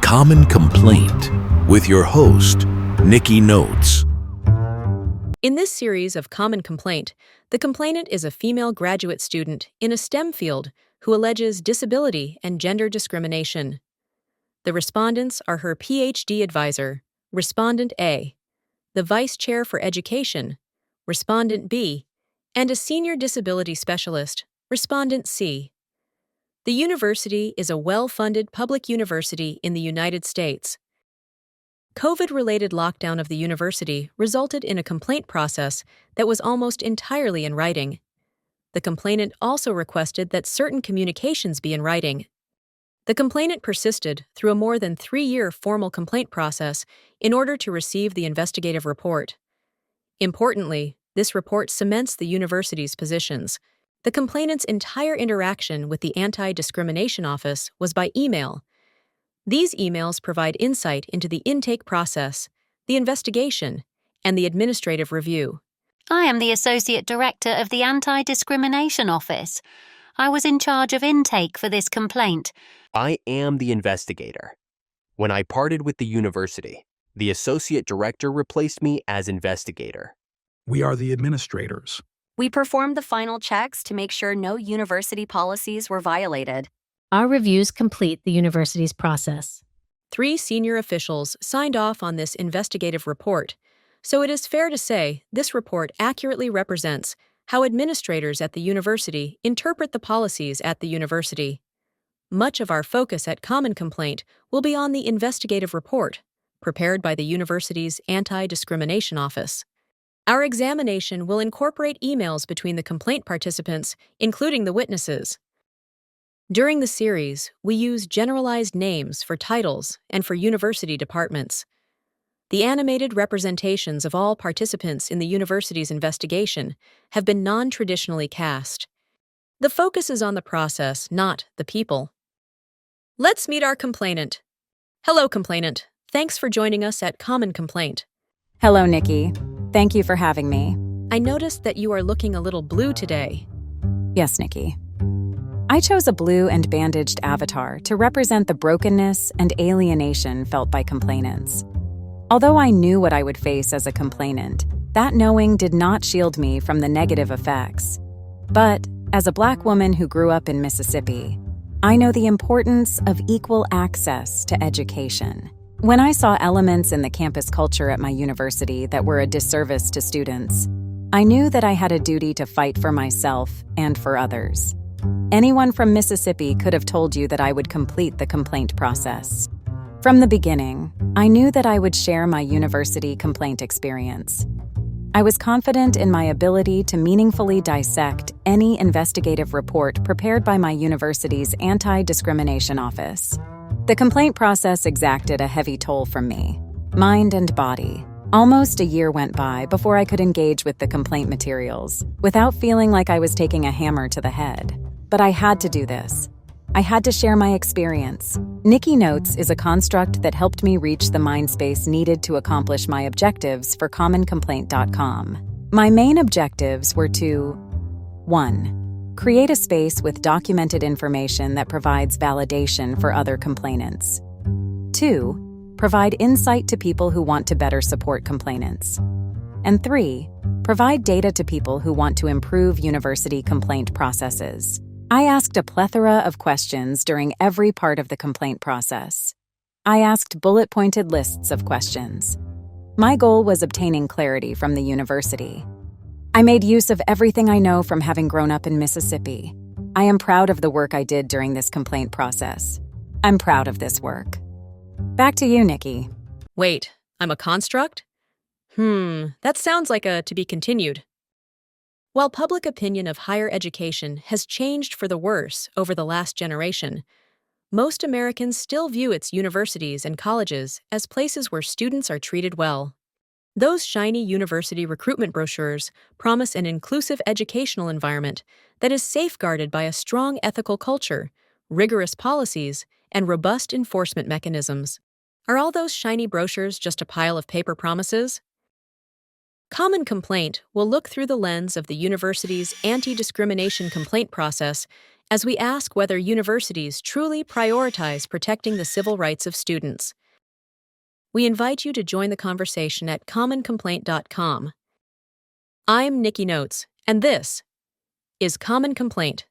Common Complaint with your host, Nikki Notes. In this series of Common Complaint, the complainant is a female graduate student in a STEM field who alleges disability and gender discrimination. The respondents are her PhD advisor, Respondent A, the Vice Chair for Education, Respondent B, and a Senior Disability Specialist, Respondent C. The university is a well-funded public university in the United States. COVID-related lockdown of the university resulted in a complaint process that was almost entirely in writing. The complainant also requested that certain communications be in writing. The complainant persisted through a more than 3-year formal complaint process in order to receive the investigative report. Importantly, this report cements the university's positions. The complainant's entire interaction with the Anti-Discrimination Office was by email. These emails provide insight into the intake process, the investigation, and the administrative review. I am the Associate Director of the Anti-Discrimination Office. I was in charge of intake for this complaint. I am the investigator. When I parted with the university, the Associate Director replaced me as investigator. We are the administrators. We performed the final checks to make sure no university policies were violated. Our reviews complete the university's process. 3 senior officials signed off on this investigative report, so it is fair to say this report accurately represents how administrators at the university interpret the policies at the university. Much of our focus at Common Complaint will be on the investigative report, prepared by the university's Anti-Discrimination Office. Our examination will incorporate emails between the complaint participants, including the witnesses. During the series, we use generalized names for titles and for university departments. The animated representations of all participants in the university's investigation have been non-traditionally cast. The focus is on the process, not the people. Let's meet our complainant. Hello, complainant. Thanks for joining us at Common Complaint. Hello, Nikki. Thank you for having me. I noticed that you are looking a little blue today. Yes, Nikki. I chose a blue and bandaged avatar to represent the brokenness and alienation felt by complainants. Although I knew what I would face as a complainant, that knowing did not shield me from the negative effects. But, as a Black woman who grew up in Mississippi, I know the importance of equal access to education. When I saw elements in the campus culture at my university that were a disservice to students, I knew that I had a duty to fight for myself and for others. Anyone from Mississippi could have told you that I would complete the complaint process. From the beginning, I knew that I would share my university complaint experience. I was confident in my ability to meaningfully dissect any investigative report prepared by my university's Anti-Discrimination Office. The complaint process exacted a heavy toll from me, mind and body. Almost a year went by before I could engage with the complaint materials without feeling like I was taking a hammer to the head. But I had to do this. I had to share my experience. Nikki Notes is a construct that helped me reach the mind space needed to accomplish my objectives for commoncomplaint.com. My main objectives were to 1. Create a space with documented information that provides validation for other complainants. 2. Provide insight to people who want to better support complainants. And 3. Provide data to people who want to improve university complaint processes. I asked a plethora of questions during every part of the complaint process. I asked bullet-pointed lists of questions. My goal was obtaining clarity from the university. I made use of everything I know from having grown up in Mississippi. I am proud of the work I did during this complaint process. I'm proud of this work. Back to you, Nikki. Wait, I'm a construct? That sounds like a to be continued. While public opinion of higher education has changed for the worse over the last generation, most Americans still view its universities and colleges as places where students are treated well. Those shiny university recruitment brochures promise an inclusive educational environment that is safeguarded by a strong ethical culture, rigorous policies, and robust enforcement mechanisms. Are all those shiny brochures just a pile of paper promises? Common Complaint will look through the lens of the university's anti-discrimination complaint process as we ask whether universities truly prioritize protecting the civil rights of students. We invite you to join the conversation at commoncomplaint.com. I'm Nikki Notes, and this is Common Complaint.